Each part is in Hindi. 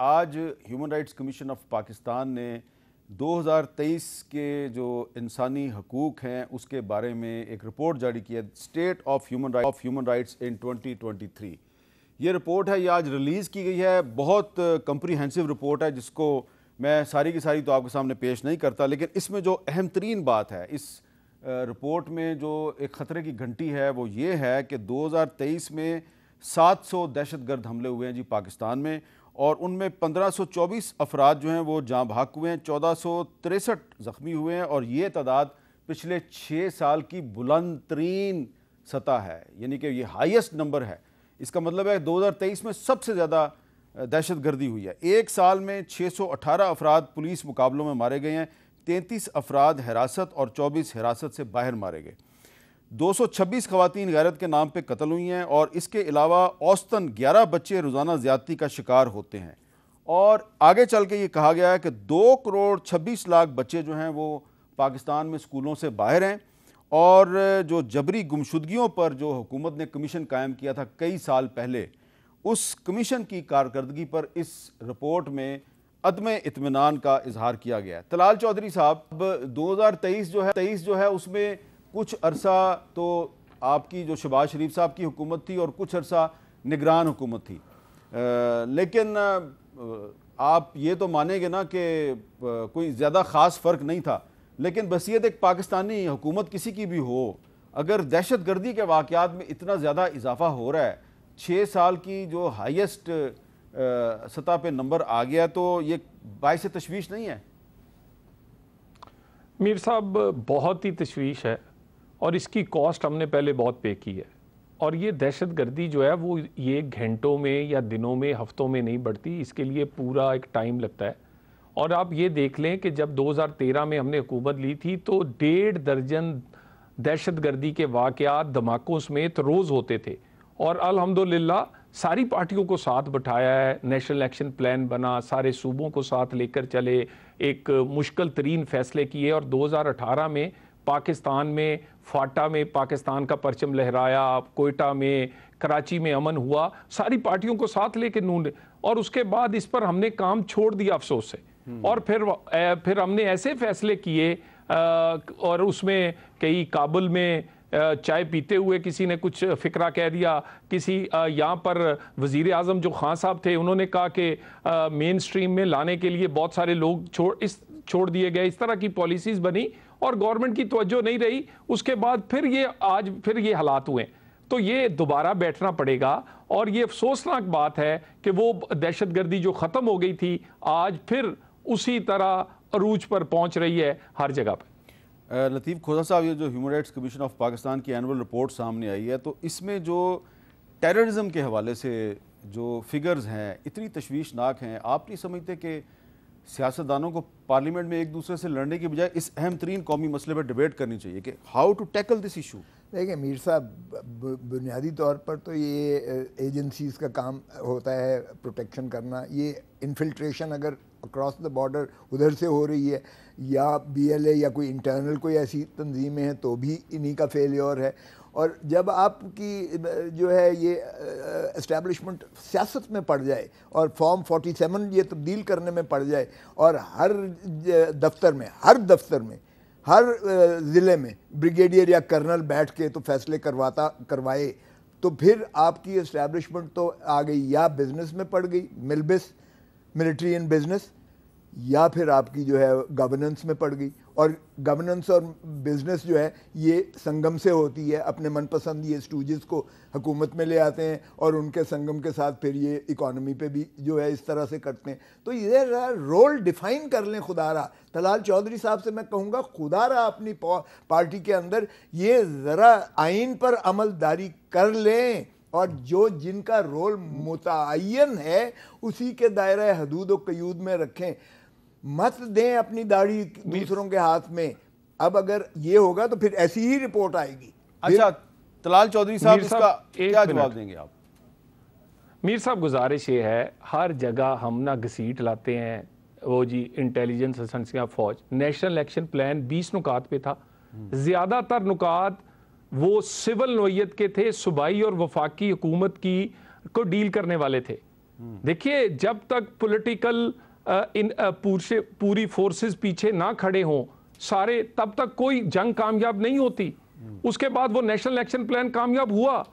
आज human rights commission of Pakistan ने 2023 के जो इंसानी हकूक़ हैं उसके बारे में एक रिपोर्ट जारी की है, स्टेट ऑफ ह्यूमन राइट्स इन 2023। ये रिपोर्ट है, ये आज रिलीज़ की गई है। बहुत कंप्रीहेंसिव रिपोर्ट है जिसको मैं सारी की सारी तो आपके सामने पेश नहीं करता, लेकिन इसमें जो अहम तरीन बात है इस रिपोर्ट में जो एक ख़तरे की घंटी है वो ये है कि 2023 में 700 दहशतगर्द हमले हुए हैं जी पाकिस्तान में, और उनमें 1524 अफराद जो हैं वो जाँ भाग हुए हैं, 1463 ज़ख्मी हुए हैं, और ये तादाद पिछले 6 साल की बुलंद तरीन सतह है, यानी कि ये हाईएस्ट नंबर है। इसका मतलब है 2023 में सबसे ज़्यादा दहशतगर्दी हुई है। एक साल में 618 अफराद पुलिस मुकाबलों में मारे गए हैं, 33 अफराद हिरासत और 24 हिरासत से बाहर मारे गए। 226 खवातीन गैरत के नाम पे कत्ल हुई हैं, और इसके अलावा औसतन 11 बच्चे रोज़ाना ज़्यादती का शिकार होते हैं। और आगे चल के ये कहा गया है कि 2 करोड़ 26 लाख बच्चे जो हैं वो पाकिस्तान में स्कूलों से बाहर हैं, और जो जबरी गुमशुदगियों पर जो हुकूमत ने कमीशन कायम किया था कई साल पहले, उस कमीशन की कारकर्दगी पर इस रिपोर्ट में अदम इत्मीनान का इजहार किया गया है। तलाल चौधरी साहब, 2023 जो है उसमें कुछ अरसा तो आपकी जो शहबाज शरीफ साहब की हुकूमत थी और कुछ अरसा निगरान हुकूमत थी, लेकिन आप ये तो मानेंगे ना कि कोई ज़्यादा ख़ास फ़र्क नहीं था। लेकिन बसीयत एक पाकिस्तानी हुकूमत किसी की भी हो, अगर दहशत गर्दी के वाक़यात में इतना ज़्यादा इजाफा हो रहा है, 6 साल की जो हाईएस्ट सतह पे नंबर आ गया, तो ये बाइस तशवीश नहीं है? मीर साहब, बहुत ही तशवीश है, और इसकी कॉस्ट हमने पहले बहुत पे की है। और ये दहशत गर्दी जो है वो ये घंटों में या दिनों में, हफ्तों में नहीं बढ़ती, इसके लिए पूरा एक टाइम लगता है। और आप ये देख लें कि जब 2013 में हमने हुकूमत ली थी तो 1.5 दर्जन दहशत गर्दी के वाक़यात धमाकों समेत रोज़ होते थे, और अल्हम्दुलिल्लाह सारी पार्टियों को साथ बिठाया है, नेशनल एक्शन प्लान बना, सारे सूबों को साथ लेकर चले, एक मुश्किल तरीन फ़ैसले किए, और 2018 में पाकिस्तान में फाटा में पाकिस्तान का परचम लहराया, कोयटा में, कराची में अमन हुआ, सारी पार्टियों को साथ लेके नून, और उसके बाद इस पर हमने काम छोड़ दिया अफसोस से। और फिर हमने ऐसे फैसले किए, और उसमें कई काबुल में चाय पीते हुए किसी ने कुछ फिक्रा कह दिया, किसी यहाँ पर वज़ीर आज़म जो खान साहब थे उन्होंने कहा कि मेन स्ट्रीम में लाने के लिए बहुत सारे लोग छोड़ दिए गए, इस तरह की पॉलिसीज़ बनी और गवर्नमेंट की तवज्जो नहीं रही। उसके बाद फिर ये हालात हुए, तो ये दोबारा बैठना पड़ेगा। और ये अफसोसनाक बात है कि वो दहशतगर्दी जो ख़त्म हो गई थी आज फिर उसी तरह अरूज पर पहुँच रही है हर जगह पर। लतीफ़ खोजा साहब, ये जो human rights commission of Pakistan की एनुअल रिपोर्ट सामने आई है, तो इसमें जो टेररिज्म के हवाले से जो फिगर्स हैं इतनी तशवीशनाक हैं, आप नहीं समझते कि सियासतदानों को पार्लियामेंट में एक दूसरे से लड़ने की बजाय इस अहम तरीन कौमी मसले पर डिबेट करनी चाहिए कि how to tackle this issue? देखिए मीर साहब, बुनियादी तौर पर तो ये एजेंसीज़ का काम होता है प्रोटेक्शन करना। ये इन्फिल्ट्रेशन अगर अक्रॉस द बॉर्डर उधर से हो रही है, या BLA या कोई इंटरनल कोई ऐसी तंजीमें हैं, तो भी इन्हीं का फेलियर है। और जब आपकी जो है ये एस्टेब्लिशमेंट सियासत में पड़ जाए और फॉर्म 47 ये तब्दील करने में पड़ जाए, और हर दफ्तर में हर ज़िले में ब्रिगेडियर या कर्नल बैठ के तो फैसले करवाए, तो फिर आपकी एस्टेब्लिशमेंट तो आ गई या बिजनेस में पड़ गई, मिलिट्री एंड बिजनेस, या फिर आपकी जो है गवर्नेंस में पड़ गई। और गवर्नेंस और बिजनेस जो है ये संगम से होती है, अपने मनपसंद ये स्टूजेस को हुकूमत में ले आते हैं और उनके संगम के साथ फिर ये इकॉनमी पे भी जो है इस तरह से करते हैं। तो ये रोल डिफाइन कर लें खुदारा। तलाल चौधरी साहब से मैं कहूँगा, खुदारा अपनी पार्टी के अंदर ये ज़रा आइन पर अमलदारी कर लें, और जो जिनका रोल मुतअय्यन है उसी के दायरा हदूद और क़यूद में रखें, मत दें अपनी दाढ़ी दूसरों के हाथ में। अब अगर ये होगा तो फिर ऐसी ही रिपोर्ट आएगी। अच्छा तलाल चौधरी साहब, इसका क्या जवाब देंगे आप? मीर साहब, गुजारिश ये है, हर जगह हम ना घसीट लाते हैं वो जी इंटेलिजेंस एजेंसियां, फौज। नेशनल एक्शन प्लान 20 नुकात पे था, ज़्यादातर नुकात वो सिविल नोयत के थे, सूबाई और वफाकी हुकूमत की को डील करने वाले थे। देखिए, जब तक पॉलिटिकल पूरी फोर्सेस पीछे ना खड़े हों सारे, तब तक कोई जंग कामयाब नहीं होती। उसके बाद वो नेशनल एक्शन प्लान कामयाब हुआ,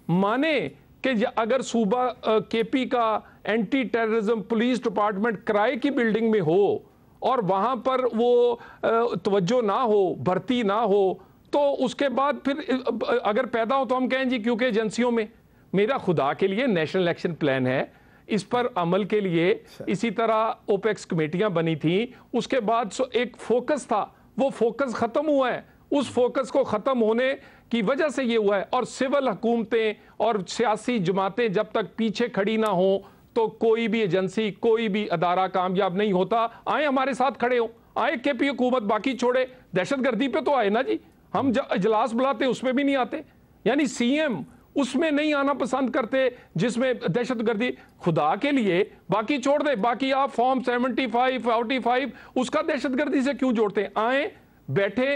माने कि अगर सूबा केपी का एंटी टेररिज्म पुलिस डिपार्टमेंट किराए की बिल्डिंग में हो और वहां पर वो तवज्जो ना हो, भर्ती ना हो, तो उसके बाद फिर अगर पैदा हो तो हम कहें जी क्योंकि एजेंसियों में। मेरा खुदा के लिए नेशनल एक्शन प्लान है, इस पर अमल के लिए इसी तरह ओपेक्स कमेटियां बनी थी, उसके बाद एक फोकस था, वो फोकस खत्म हुआ है। उस फोकस को खत्म होने की वजह से ये हुआ है। और सिविल हुकूमतें और सियासी जमातें जब तक पीछे खड़ी ना हो तो कोई भी एजेंसी, कोई भी अदारा कामयाब नहीं होता। आए हमारे साथ खड़े हो, आए केपी हुकूमत, बाकी छोड़े दहशतगर्दी पे तो आए ना जी। हम इजलास बुलाते उसमें भी नहीं आते, यानी सीएम उसमें नहीं आना पसंद करते जिसमें दहशतगर्दी। खुदा के लिए बाकी छोड़ दे, बाकी आप फॉर्म 75, 45 उसका दहशतगर्दी से क्यों जोड़ते हैं? आए बैठे,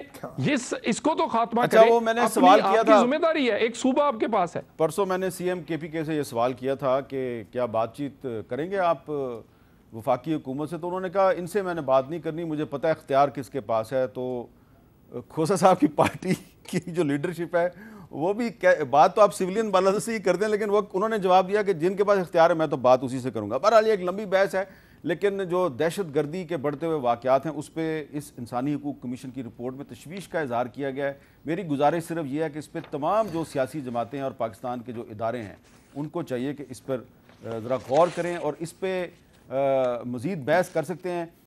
इसको तो खात्मा करें। वो मैंने सवाल किया था, जिम्मेदारी है, एक सूबा आपके पास है। परसों मैंने सीएम केपी से ये सवाल किया था कि क्या बातचीत करेंगे आप वफाकी हुकूमत से, तो उन्होंने कहा इनसे मैंने बात नहीं करनी, मुझे पता है इख्तियार किसके पास है। तो खोसा साहब की पार्टी की जो लीडरशिप है वो भी बात तो आप सिविलियन बाला से ही करते हैं, लेकिन वो उन्होंने जवाब दिया कि जिनके पास इख्तियार है मैं तो बात उसी से करूंगा। बहरहाल ये एक लंबी बहस है, लेकिन जो दहशतगर्दी के बढ़ते हुए वाक़यात हैं उस पर इस इंसानी हकूक़ कमीशन की रिपोर्ट में तशवीश का इजहार किया गया है। मेरी गुजारिश सिर्फ ये है कि इस पर तमाम जो सियासी जमातें हैं और पाकिस्तान के जो इदारे हैं उनको चाहिए कि इस पर ज़रा गौर करें और इस पर मज़ीद बहस कर सकते हैं।